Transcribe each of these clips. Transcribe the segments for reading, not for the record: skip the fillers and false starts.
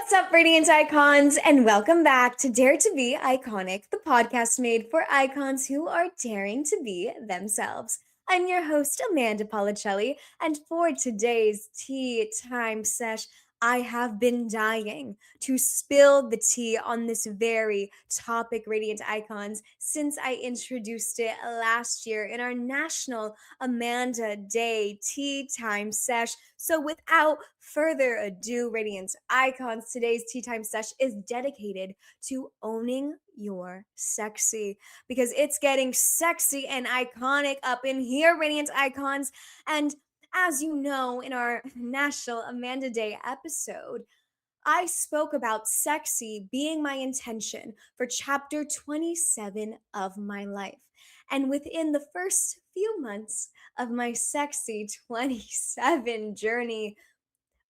What's up, Radiant Icons, and welcome back to Dare to Be Iconic, the podcast made for icons who are daring to be themselves. I'm your host, Amanda Policelli, and for today's tea time sesh, I have been dying to spill the tea on this very topic, Radiant Icons, since I introduced it last year in our National Amanda Day Tea Time Sesh. So, without further ado, Radiant Icons, today's Tea Time Sesh is dedicated to owning your sexy because it's getting sexy and iconic up in here, Radiant Icons. And as you know, in our National Amanda Day episode, I spoke about sexy being my intention for chapter 27 of my life. And within the first few months of my sexy 27 journey,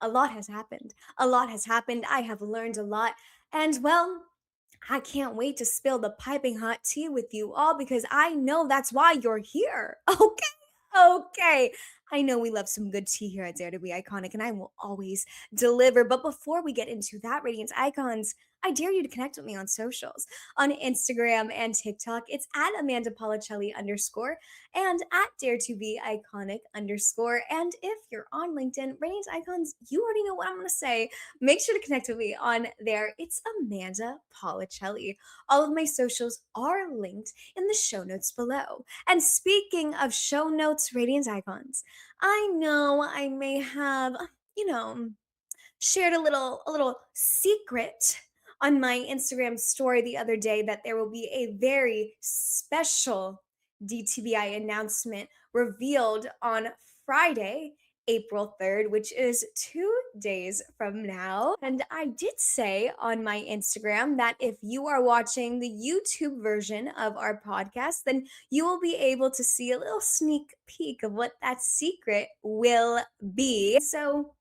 a lot has happened. A lot has happened. I have learned a lot. And well, I can't wait to spill the piping hot tea with you all because I know that's why you're here. Okay. Okay. I know we love some good tea here at Dare to Be Iconic, and I will always deliver. But before we get into that, Radiance Icons, I dare you to connect with me on socials. On Instagram and TikTok, it's at Amanda Policelli _ and at Dare to Be Iconic _. And if you're on LinkedIn, Radiance Icons, you already know what I'm going to say. Make sure to connect with me on there. It's Amanda Policelli. All of my socials are linked in the show notes below. And speaking of show notes, Radiant Icons, I know I may have, shared a little secret on my Instagram story the other day that there will be a very special DTBI announcement revealed on Friday, April 3rd, which is 2 days from now. And I did say on my Instagram that if you are watching the YouTube version of our podcast, then you will be able to see a little sneak peek of what that secret will be. So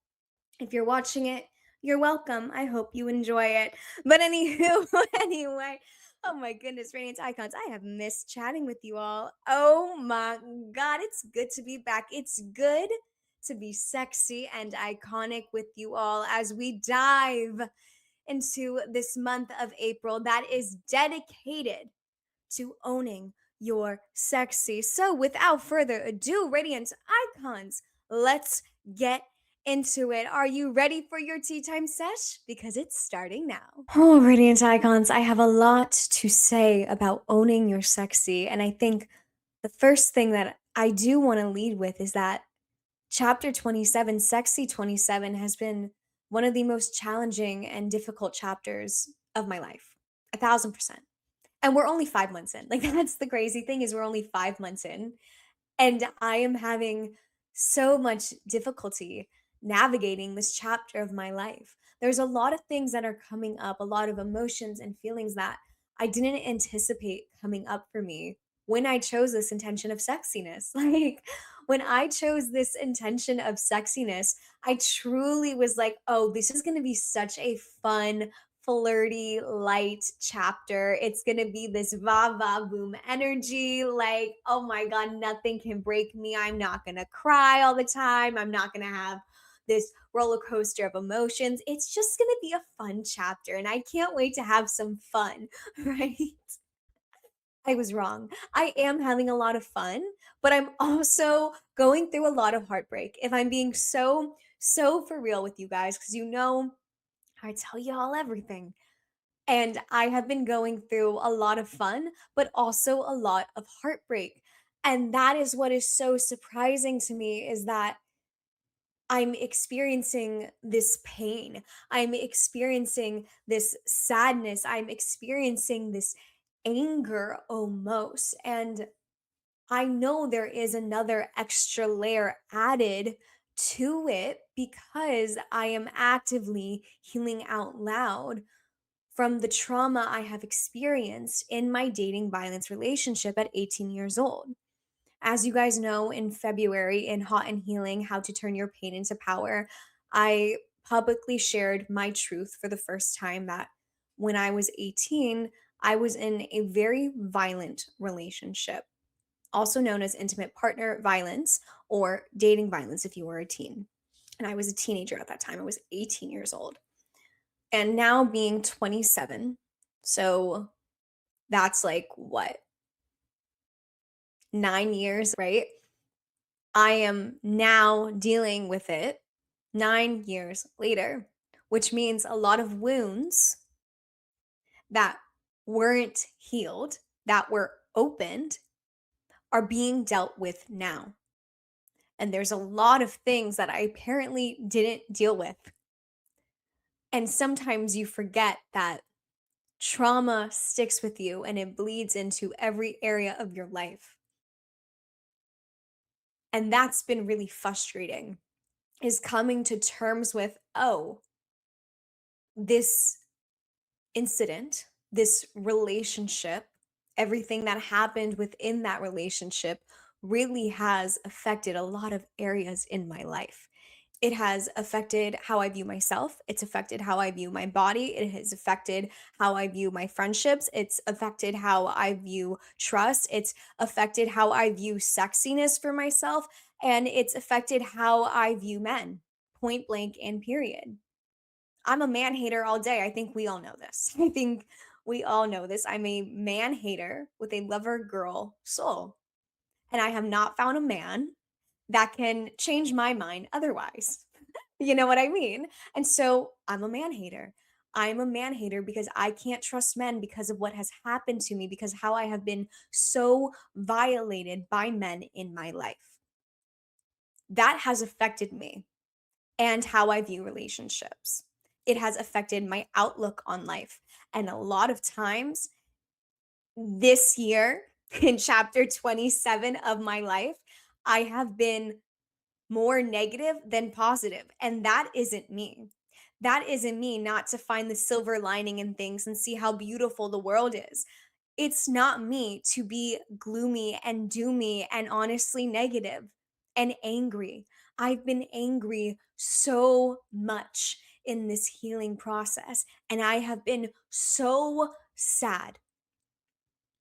if you're watching it, you're welcome. I hope you enjoy it. But anywho, anyway, oh my goodness, Radiant Icons, I have missed chatting with you all. Oh my God, it's good to be back. It's good to be sexy and iconic with you all as we dive into this month of April that is dedicated to owning your sexy. So, without further ado, Radiant Icons, let's get into it. Are you ready for your tea time sesh? Because it's starting now. Oh, Radiant Icons, I have a lot to say about owning your sexy. And I think the first thing that I do want to lead with is that chapter 27, Sexy 27, has been one of the most challenging and difficult chapters of my life. 1000%. And we're only 5 months in. Like, that's the crazy thing, is we're only 5 months in. And I am having so much difficulty navigating this chapter of my life. There's a lot of things that are coming up, a lot of emotions and feelings that I didn't anticipate coming up for me when I chose this intention of sexiness. Like, when I chose this intention of sexiness, I truly was like, oh, this is going to be such a fun, flirty, light chapter. It's going to be this va va boom energy. Like, oh my God, nothing can break me. I'm not going to cry all the time. I'm not going to have this roller coaster of emotions. It's just going to be a fun chapter. And I can't wait to have some fun, right? I was wrong. I am having a lot of fun, but I'm also going through a lot of heartbreak. If I'm being so for real with you guys, because I tell you all everything. And I have been going through a lot of fun, but also a lot of heartbreak. And that is what is so surprising to me, is that I'm experiencing this pain. I'm experiencing this sadness. I'm experiencing this anger almost. And I know there is another extra layer added to it because I am actively healing out loud from the trauma I have experienced in my dating violence relationship at 18 years old. As you guys know, in February in Hot and Healing, How to Turn Your Pain into Power, I publicly shared my truth for the first time that when I was 18, I was in a very violent relationship, also known as intimate partner violence or dating violence if you were a teen. And I was a teenager at that time. I was 18 years old. And now being 27, so that's like what, 9 years, right? I am now dealing with it 9 years later, which means a lot of wounds that weren't healed, that were opened, are being dealt with now. And there's a lot of things that I apparently didn't deal with. And sometimes you forget that trauma sticks with you and it bleeds into every area of your life. And that's been really frustrating, is coming to terms with, oh, this incident, this relationship, everything that happened within that relationship really has affected a lot of areas in my life. It has affected how I view myself. It's affected how I view my body. It has affected how I view my friendships. It's affected how I view trust. It's affected how I view sexiness for myself. And it's affected how I view men, point blank and period. I'm a man hater all day. I think we all know this. I think we all know this. I'm a man hater with a lover girl soul. And I have not found a man that can change my mind otherwise. You know what I mean? And so I'm a man hater. I'm a man hater because I can't trust men because of what has happened to me, because how I have been so violated by men in my life. That has affected me and how I view relationships. It has affected my outlook on life. And a lot of times this year, in chapter 27 of my life, I have been more negative than positive, and that isn't me. That isn't me not to find the silver lining in things and see how beautiful the world is. It's not me to be gloomy and doomy and honestly negative and angry. I've been angry so much in this healing process, and I have been so sad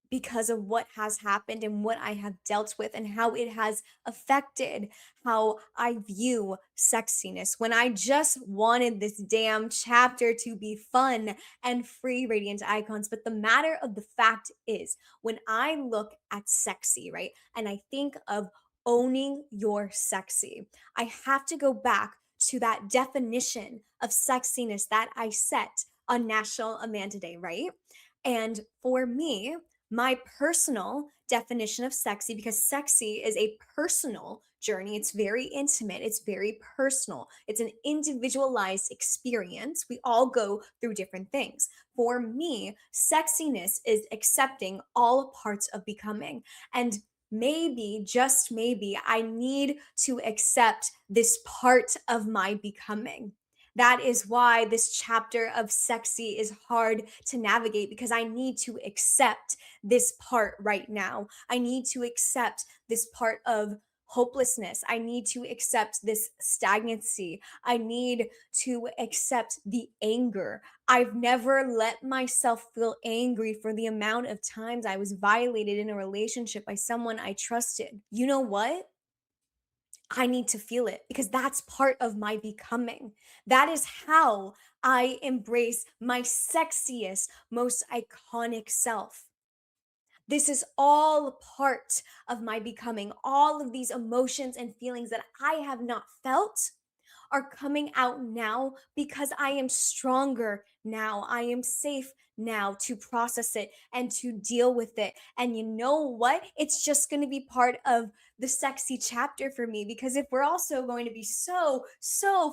because of what has happened and what I have dealt with and how it has affected how I view sexiness. When I just wanted this damn chapter to be fun and free, radiant icons. But the matter of the fact is, when I look at sexy, right, and I think of owning your sexy, I have to go back to that definition of sexiness that I set on National Amanda Day, right? And for me, my personal definition of sexy, because sexy is a personal journey. It's very intimate, it's very personal, it's an individualized experience. We all go through different things. For me, sexiness is accepting all parts of becoming. And maybe, just maybe, I need to accept this part of my becoming. That is why this chapter of sexy is hard to navigate, because I need to accept this part right now. I need to accept this part of hopelessness. I need to accept this stagnancy. I need to accept the anger. I've never let myself feel angry for the amount of times I was violated in a relationship by someone I trusted. You know what? I need to feel it because that's part of my becoming. That is how I embrace my sexiest, most iconic self. This is all part of my becoming. All of these emotions and feelings that I have not felt are coming out now because I am stronger now. I am safe now to process it and to deal with it. And you know what? It's just going to be part of the sexy chapter for me, because if we're also going to be so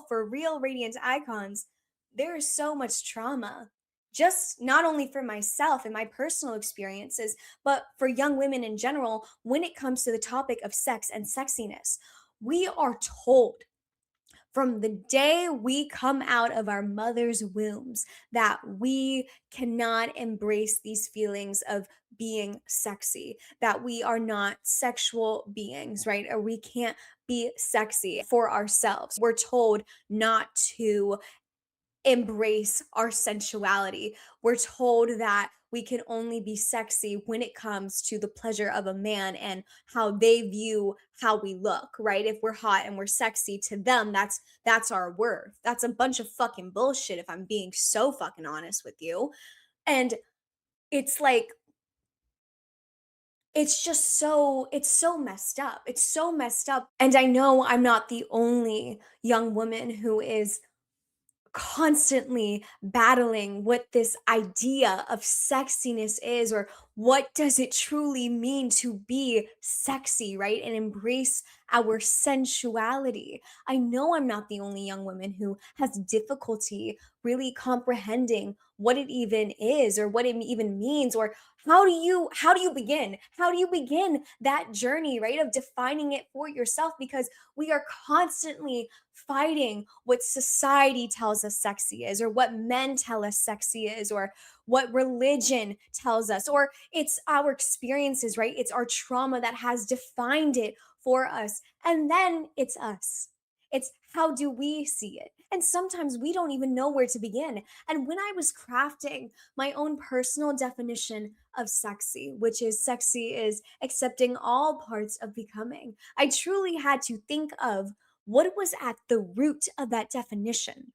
for real radiant icons, there is so much trauma. Just not only for myself and my personal experiences, but for young women in general, when it comes to the topic of sex and sexiness. We are told from the day we come out of our mother's wombs that we cannot embrace these feelings of being sexy, that we are not sexual beings, right? Or we can't be sexy for ourselves. We're told not to embrace our sensuality. We're told that we can only be sexy when it comes to the pleasure of a man and how they view how we look, right? If we're hot and we're sexy to them, that's our worth. That's a bunch of fucking bullshit if I'm being so fucking honest with you. And it's like it's so messed up. It's so messed up. And I know I'm not the only young woman who is constantly battling what this idea of sexiness is, or what does it truly mean to be sexy, right? And embrace our sensuality. I know I'm not the only young woman who has difficulty really comprehending what it even is, or what it even means, or how do you begin that journey, right, of defining it for yourself, because we are constantly fighting what society tells us sexy is, or what men tell us sexy is, or what religion tells us, or it's our experiences, right? It's our trauma that has defined it for us. And then it's us. It's how do we see it? And sometimes we don't even know where to begin. And when I was crafting my own personal definition of sexy is accepting all parts of becoming, I truly had to think of what was at the root of that definition.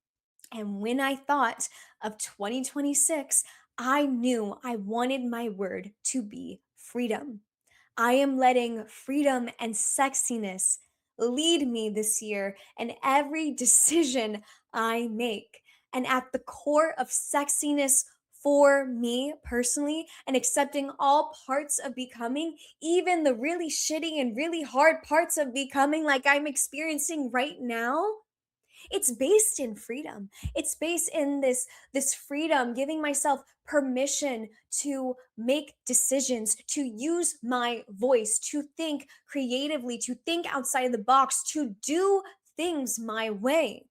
And when I thought of 2026, I knew I wanted my word to be freedom. I am letting freedom and sexiness lead me this year in every decision I make. And at the core of sexiness for me personally, and accepting all parts of becoming, even the really shitty and really hard parts of becoming, like I'm experiencing right now, it's based in freedom. It's based in this freedom, giving myself permission to make decisions, to use my voice, to think creatively, to think outside of the box, to do things my way.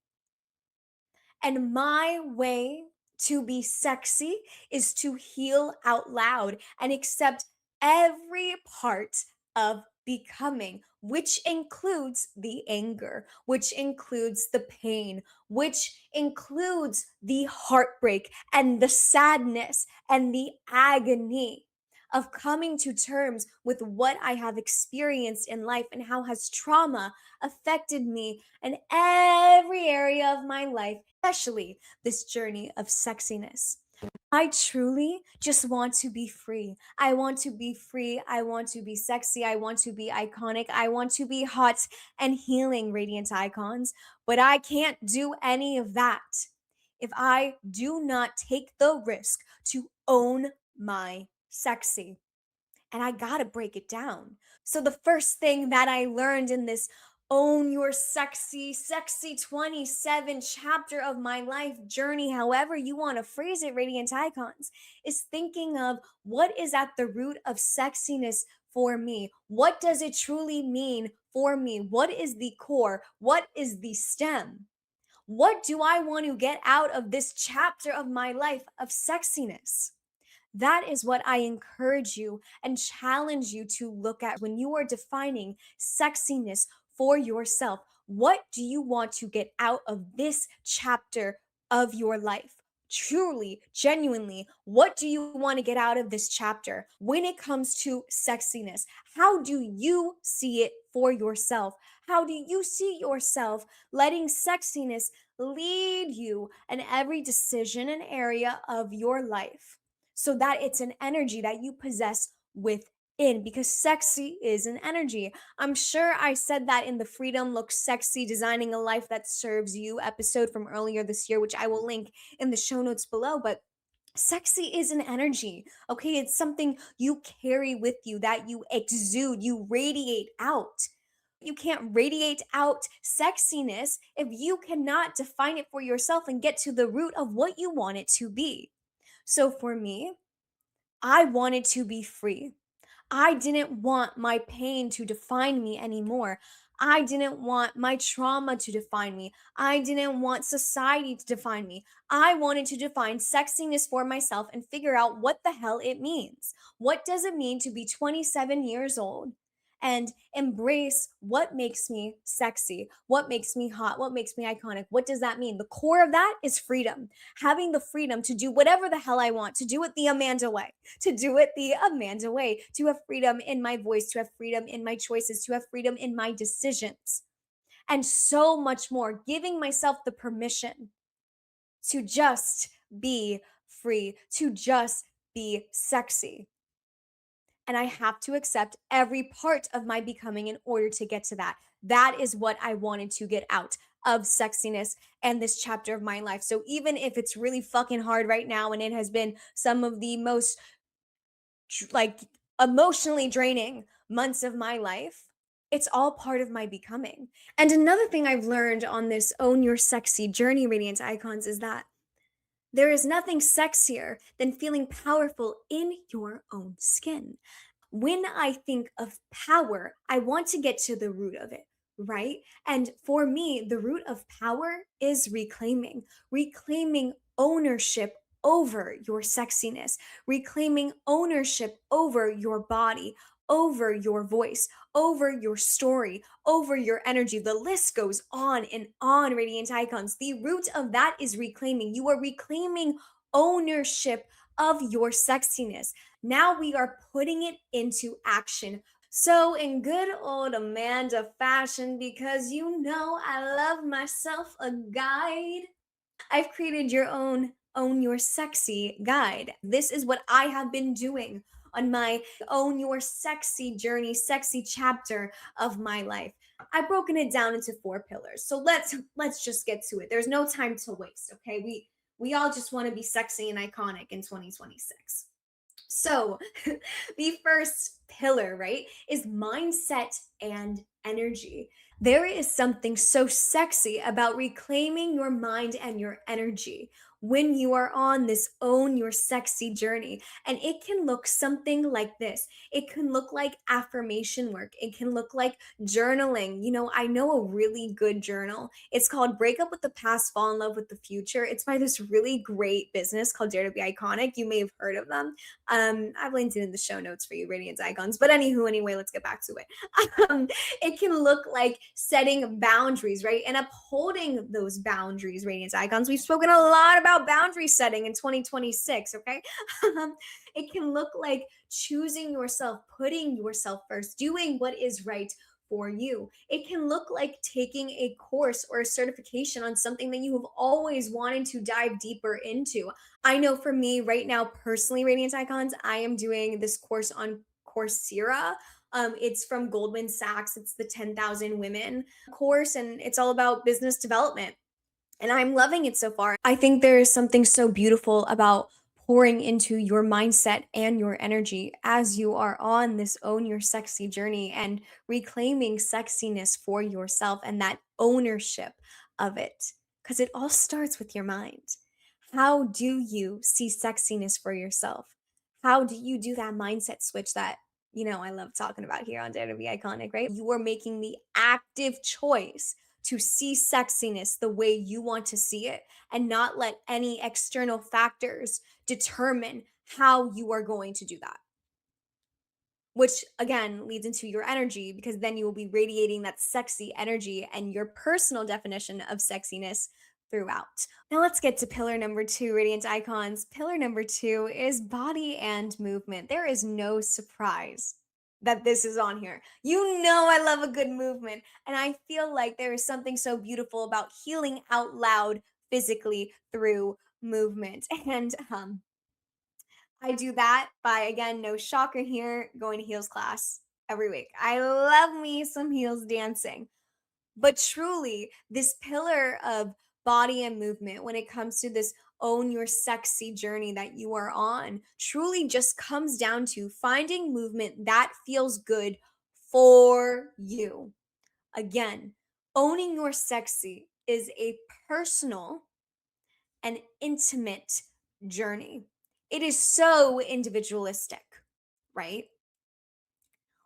And my way to be sexy is to heal out loud and accept every part of becoming, which includes the anger, which includes the pain, which includes the heartbreak and the sadness and the agony of coming to terms with what I have experienced in life and how has trauma affected me in every area of my life, especially this journey of sexiness. I truly just want to be free. I want to be free. I want to be sexy. I want to be iconic. I want to be hot and healing, radiant icons. But I can't do any of that if I do not take the risk to own my sexy. And I gotta break it down. So, the first thing that I learned in this own your sexy 27 chapter of my life journey, however you want to phrase it, radiant icons, is thinking of what is at the root of sexiness for me. What does it truly mean for me? What is the core? What is the stem? What do I want to get out of this chapter of my life of sexiness? That is what I encourage you and challenge you to look at when you are defining sexiness for yourself. What do you want to get out of this chapter of your life? Truly, genuinely, what do you want to get out of this chapter when it comes to sexiness? How do you see it for yourself? How do you see yourself letting sexiness lead you in every decision and area of your life, so that it's an energy that you possess within? Because sexy is an energy. I'm sure I said that in the Freedom Looks Sexy Designing a Life That Serves You episode from earlier this year, which I will link in the show notes below. But sexy is an energy, okay? It's something you carry with you, that you exude, you radiate out. You can't radiate out sexiness if you cannot define it for yourself and get to the root of what you want it to be. So for me, I wanted to be free. I didn't want my pain to define me anymore. I didn't want my trauma to define me. I didn't want society to define me. I wanted to define sexiness for myself and figure out what the hell it means. What does it mean to be 27 years old and embrace what makes me sexy, what makes me hot, what makes me iconic. What does that mean? The core of that is freedom. Having the freedom to do whatever the hell I want, to do it the Amanda way, to have freedom in my voice, to have freedom in my choices, to have freedom in my decisions, and so much more. Giving myself the permission to just be free, to just be sexy. And I have to accept every part of my becoming in order to get to that. That is what I wanted to get out of sexiness and this chapter of my life. So even if it's really fucking hard right now and it has been some of the most like emotionally draining months of my life, it's all part of my becoming. And another thing I've learned on this own your sexy journey, Radiant Icons, is that there is nothing sexier than feeling powerful in your own skin. When I think of power, I want to get to the root of it, right? And for me, the root of power is reclaiming ownership over your sexiness, reclaiming ownership over your body, over your voice, over your story, over your energy. The list goes on and on, Radiant Icons. The root of that is reclaiming. You are reclaiming ownership of your sexiness. Now we are putting it into action. So, in good old Amanda fashion, because you know I love myself a guide, I've created your own Own Your Sexy guide. This is what I have been doing on my Own Your Sexy journey, sexy chapter of my life. I've broken it down into 4 pillars. So let's just get to it. There's no time to waste, okay? We all just want to be sexy and iconic in 2026. So, the first pillar, right, is mindset and energy. There is something so sexy about reclaiming your mind and your energy when you are on this own your sexy journey. And it can look something like this. It can look like affirmation work. It can look like journaling. I know a really good journal. It's called Break Up with the Past, Fall in Love with the Future. It's by this really great business called Dare to Be Iconic. You may have heard of them. I've linked it in the show notes for you, Radiant Icons. But anyway, let's get back to it. It can look like setting boundaries, right? And upholding those boundaries, Radiant Icons. We've spoken a lot about boundary setting in 2026, okay? It can look like choosing yourself, putting yourself first, doing what is right for you. It can look like taking a course or a certification on something that you have always wanted to dive deeper into. I know for me right now, personally, Radiant Icons, I am doing this course on Coursera. It's from Goldman Sachs. It's the 10,000 Women course, and it's all about business development. And I'm loving it so far. I think there is something so beautiful about pouring into your mindset and your energy as you are on this own your sexy journey and reclaiming sexiness for yourself and that ownership of it. Because it all starts with your mind. How do you see sexiness for yourself? How do you do that mindset switch that, I love talking about here on Dare to Be Iconic, right? You are making the active choice to see sexiness the way you want to see it and not let any external factors determine how you are going to do that. Which again leads into your energy because then you will be radiating that sexy energy and your personal definition of sexiness throughout. Now let's get to pillar number 2, Radiant Icons. Pillar number 2 is body and movement. There is no surprise that this is on here. You know I love a good movement, and I feel like there is something so beautiful about healing out loud physically through movement. And I do that by, again, no shocker here, going to heels class every week. I love me some heels dancing. But truly, this pillar of body and movement, when it comes to this own your sexy journey that you are on, truly just comes down to finding movement that feels good for you. Again, owning your sexy is a personal and intimate journey. It is so individualistic, right?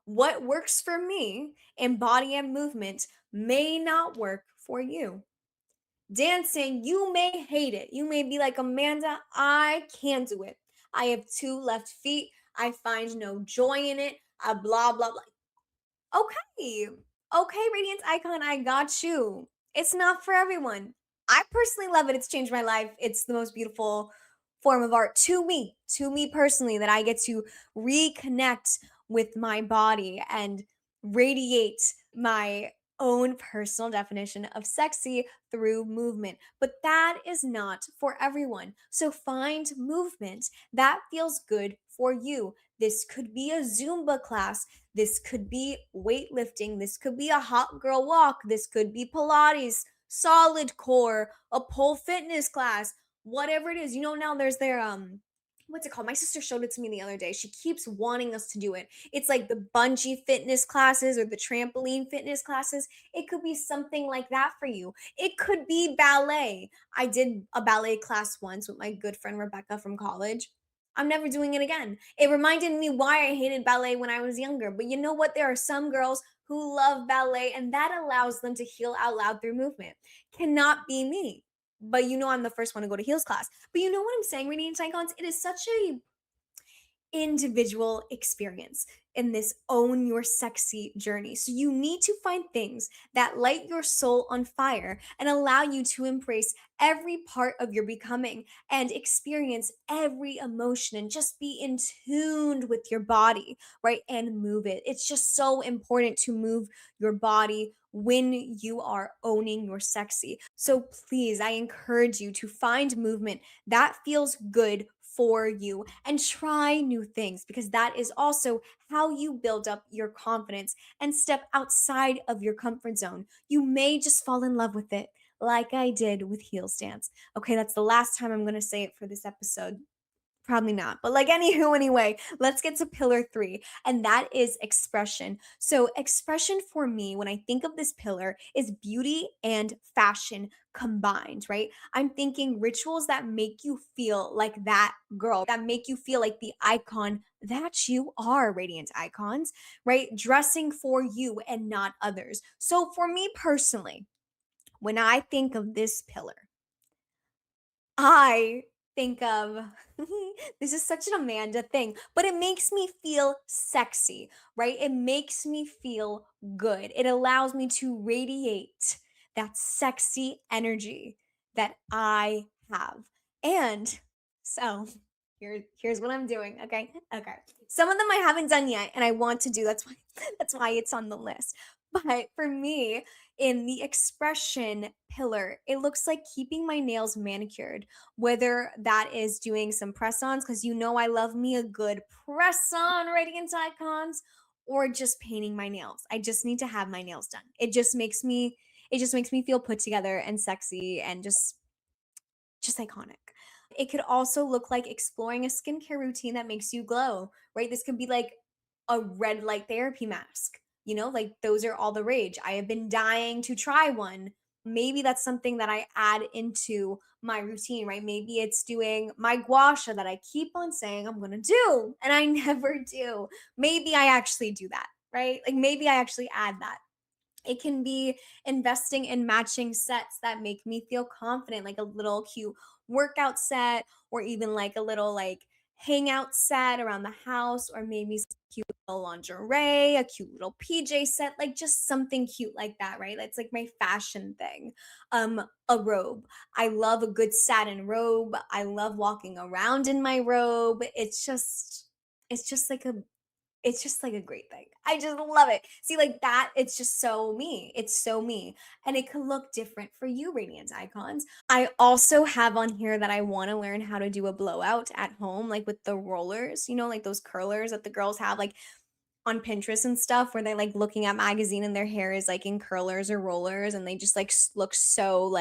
What works for me in body and movement may not work for you. Dancing, you may hate it. You may be like, Amanda, I can't do it. I have 2 left feet. I find no joy in it. Blah, blah, blah. Okay. Okay, Radiance Icon, I got you. It's not for everyone. I personally love it. It's changed my life. It's the most beautiful form of art to me personally, that I get to reconnect with my body and radiate my own personal definition of sexy through movement. But that is not for everyone. So find movement that feels good for you. This could be a Zumba class. This could be weightlifting. This could be a hot girl walk. This could be Pilates, solid core, a pole fitness class, whatever it is. Now there's their what's it called? My sister showed it to me the other day. She keeps wanting us to do it. It's like the bungee fitness classes or the trampoline fitness classes. It could be something like that for you. It could be ballet. I did a ballet class once with my good friend Rebecca from college. I'm never doing it again. It reminded me why I hated ballet when I was younger. But you know what? There are some girls who love ballet, and that allows them to heal out loud through movement. Cannot be me. But I'm the first one to go to heels class. But you know what I'm saying, Radiant Icons? It is such a individual experience in this own your sexy journey. So you need to find things that light your soul on fire and allow you to embrace every part of your becoming and experience every emotion and just be in tuned with your body, right? And move it. It's just so important to move your body when you are owning your sexy. So please, I encourage you to find movement that feels good for you and try new things, because that is also how you build up your confidence and step outside of your comfort zone. You may just fall in love with it, like I did with heel stance. Okay, that's the last time I'm going to say it for this episode. Probably not. But anywho, anyway, let's get to pillar 3, and that is expression. So, expression for me, when I think of this pillar, is beauty and fashion combined, right? I'm thinking rituals that make you feel like that girl, that make you feel like the icon that you are, Radiant Icons, right? Dressing for you and not others. So, for me personally, when I think of this pillar, I think of this is such an Amanda thing, but it makes me feel sexy, right? It makes me feel good. It allows me to radiate that sexy energy that I have. And so here's what I'm doing, okay? Okay. Some of them I haven't done yet and I want to do. That's why it's on the list. But for me, in the expression pillar, it looks like keeping my nails manicured, whether that is doing some press-ons, because I love me a good press-on, Radiant Icons, or just painting my nails. I just need to have my nails done. It just makes me feel put together and sexy and just iconic. It could also look like exploring a skincare routine that makes you glow, right? This could be like a red light therapy mask. Like those are all the rage. I have been dying to try one. Maybe that's something that I add into my routine, right? Maybe it's doing my gua sha that I keep on saying I'm going to do and I never do. Maybe I actually do that, right? Like maybe I actually add that. It can be investing in matching sets that make me feel confident, like a little cute workout set, or even like a little hangout set around the house, or maybe some cute little lingerie, a cute little PJ set, like just something cute like that, right? That's like my fashion thing. A robe. I love a good satin robe. I love walking around in my robe. It's just like a great thing. I just love it. See, like that, it's just so me. It's so me. And it can look different for you, Radiant Icons. I also have on here that I want to learn how to do a blowout at home, like with the rollers, like those curlers that the girls have, like on Pinterest and stuff, where they're like looking at magazine and their hair is like in curlers or rollers, and they just look so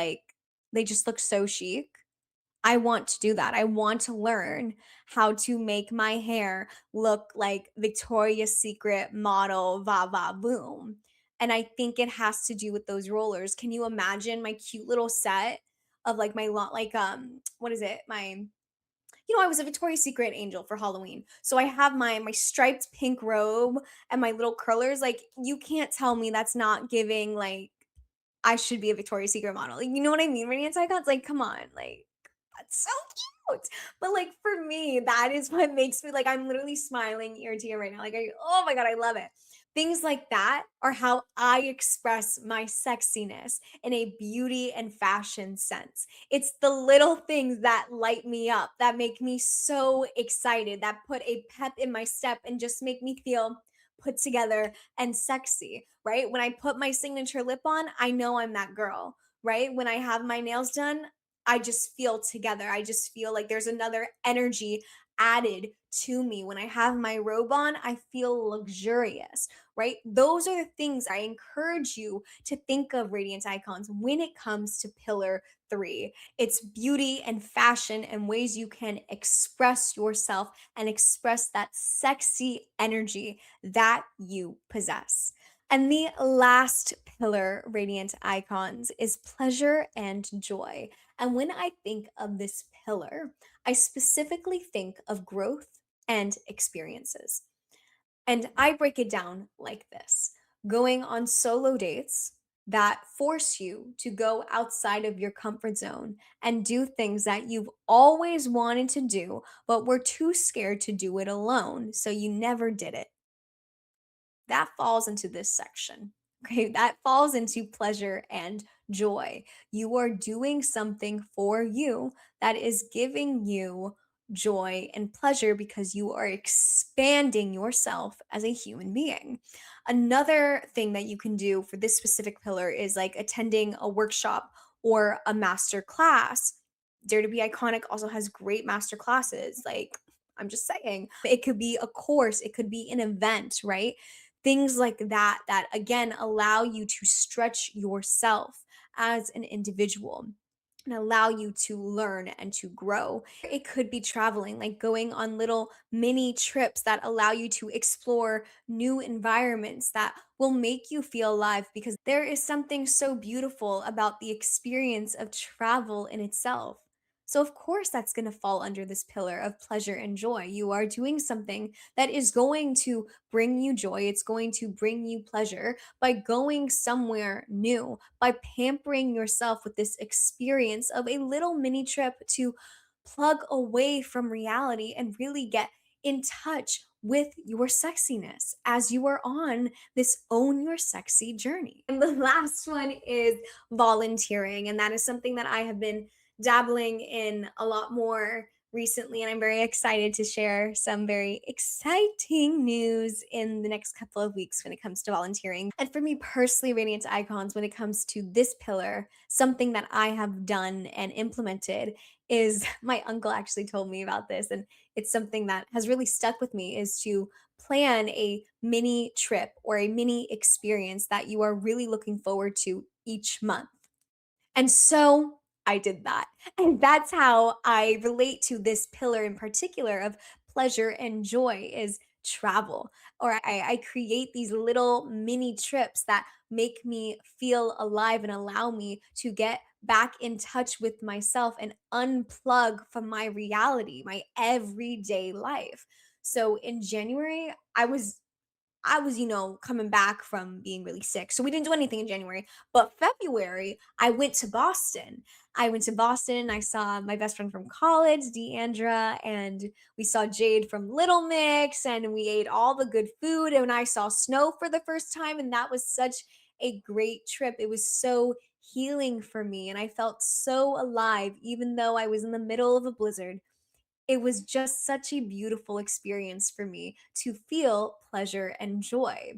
they just look so chic. I want to do that. I want to learn how to make my hair look like Victoria's Secret model va va boom. And I think it has to do with those rollers. Can you imagine my cute little set of like my what is it? I was a Victoria's Secret angel for Halloween. So I have my striped pink robe and my little curlers. Like you can't tell me that's not giving like I should be a Victoria's Secret model. Like, you know what I mean? Radiance Icons, like, come on, like, that's so cute. But like for me, that is what makes me like I'm literally smiling ear to ear right now. Like, oh my god, I love it. Things like that are how I express my sexiness in a beauty and fashion sense. It's the little things that light me up, that make me so excited, that put a pep in my step and just make me feel put together and sexy, right? When I put my signature lip on, I know I'm that girl, right? When I have my nails done, I just feel together. I just feel like there's another energy added to me. When I have my robe on, I feel luxurious, right? Those are the things I encourage you to think of, radiant icons, when it comes to pillar three. It's beauty and fashion and ways you can express yourself and express that sexy energy that you possess. And the last pillar, radiant icons, is pleasure and joy. And when I think of this pillar, I specifically think of growth and experiences. And I break it down like this: going on solo dates that force you to go outside of your comfort zone and do things that you've always wanted to do, but were too scared to do it alone. So you never did it. That falls into this section. Okay, that falls into pleasure and joy. You are doing something for you that is giving you joy and pleasure because you are expanding yourself as a human being. Another thing that you can do for this specific pillar is like attending a workshop or a master class. Dare to be Iconic also has great master classes. Like, I'm just saying, it could be a course, it could be an event, right? Things like that, that again allow you to stretch yourself as an individual and allow you to learn and to grow. It could be traveling, like going on little mini trips that allow you to explore new environments that will make you feel alive, because there is something so beautiful about the experience of travel in itself. So, of course, that's going to fall under this pillar of pleasure and joy. You are doing something that is going to bring you joy, it's going to bring you pleasure by going somewhere new, by pampering yourself with this experience of a little mini trip to plug away from reality and really get in touch with your sexiness as you are on this own your sexy journey. And the last one is volunteering. And that is something that I have been dabbling in a lot more recently, and I'm very excited to share some very exciting news in the next couple of weeks when it comes to volunteering. And for me personally, Radiant Icons, when it comes to this pillar, something that I have done and implemented is my uncle actually told me about this, and it's something that has really stuck with me, is to plan a mini trip or a mini experience that you are really looking forward to each month. And so I did that. And that's how I relate to this pillar in particular of pleasure and joy, is travel. Or I create these little mini trips that make me feel alive and allow me to get back in touch with myself and unplug from my reality, my everyday life. So in January, I was coming back from being really sick. So we didn't do anything in January. But February, I went to Boston. I went to Boston. I saw my best friend from college, Deandra, and we saw Jade from Little Mix, and we ate all the good food. And I saw snow for the first time. And that was such a great trip. It was so healing for me. And I felt so alive, even though I was in the middle of a blizzard. It was just such a beautiful experience for me to feel pleasure and joy.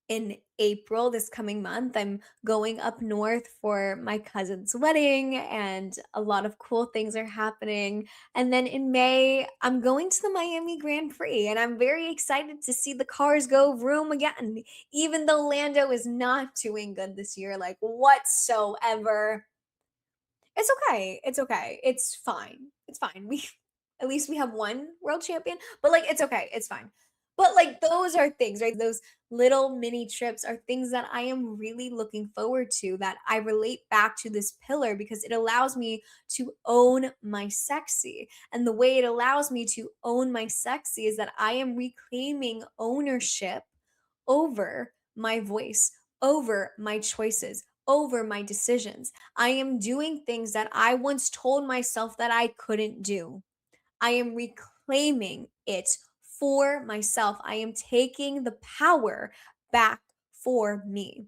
In April, this coming month, I'm going up north for my cousin's wedding, and a lot of cool things are happening. And then in May, I'm going to the Miami Grand Prix, and I'm very excited to see the cars go vroom again, even though Lando is not doing good this year, like whatsoever. It's okay. It's okay. It's fine. It's fine. We at least we have one world champion, but like it's okay. It's fine. But like those are things, right? Those little mini trips are things that I am really looking forward to, that I relate back to this pillar because it allows me to own my sexy. And the way it allows me to own my sexy is that I am reclaiming ownership over my voice, over my choices, over my decisions. I am doing things that I once told myself that I couldn't do. I am reclaiming it for myself. I am taking the power back for me.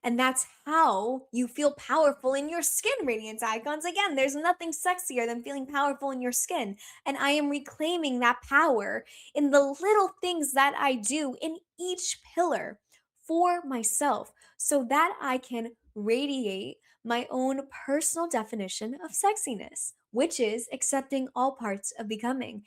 And that's how you feel powerful in your skin, Radiance Icons. Again, there's nothing sexier than feeling powerful in your skin. And I am reclaiming that power in the little things that I do in each pillar for myself so that I can radiate my own personal definition of sexiness, which is accepting all parts of becoming.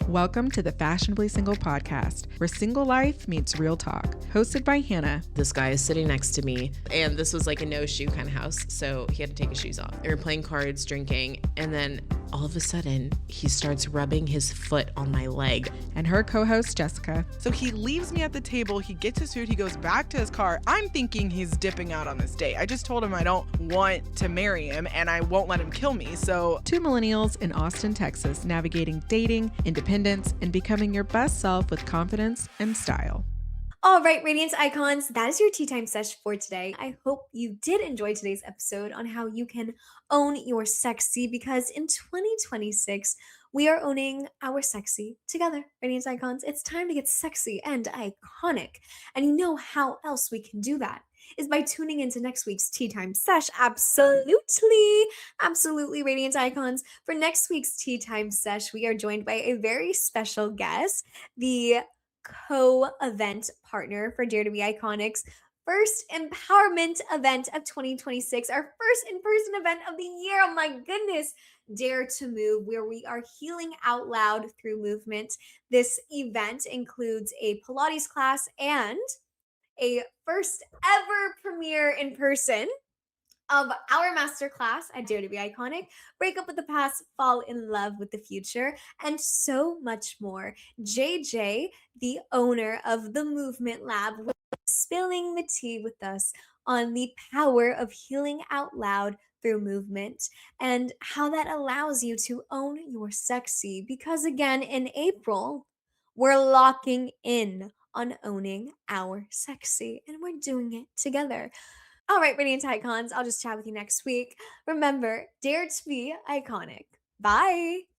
Welcome to the Fashionably Single podcast, where single life meets real talk. Hosted by Hannah. This guy is sitting next to me, and this was like a no-shoe kind of house, so he had to take his shoes off. We were playing cards, drinking, and then all of a sudden, he starts rubbing his foot on my leg. And her co-host, Jessica. So he leaves me at the table, he gets his food, he goes back to his car. I'm thinking he's dipping out on this date. I just told him I don't want to marry him, and I won't let him kill me, so... Two millennials in Austin, Texas, navigating dating, independence, and becoming your best self with confidence and style. All right, Radiance Icons, that is your tea time sesh for today. I hope you did enjoy today's episode on how you can own your sexy, because in 2026, we are owning our sexy together, Radiance Icons. It's time to get sexy and iconic. And you know how else we can do that is by tuning into next week's tea time sesh. Absolutely, Radiance Icons. For next week's tea time sesh, we are joined by a very special guest, the co-event partner for Dare to Be Iconic's first empowerment event of 2026, our first in-person event of the year. Oh my goodness. Dare to Move, where we are healing out loud through movement. This event includes a Pilates class and a first ever premiere in person of our masterclass at Dare to Be Iconic, break up with the past, fall in love with the future, and so much more. JJ, the owner of the Movement Lab, will be spilling the tea with us on the power of healing out loud through movement and how that allows you to own your sexy. Because again, in April, we're locking in on owning our sexy, and we're doing it together. All right, Radiant Icons, I'll just chat with you next week. Remember, dare to be iconic. Bye.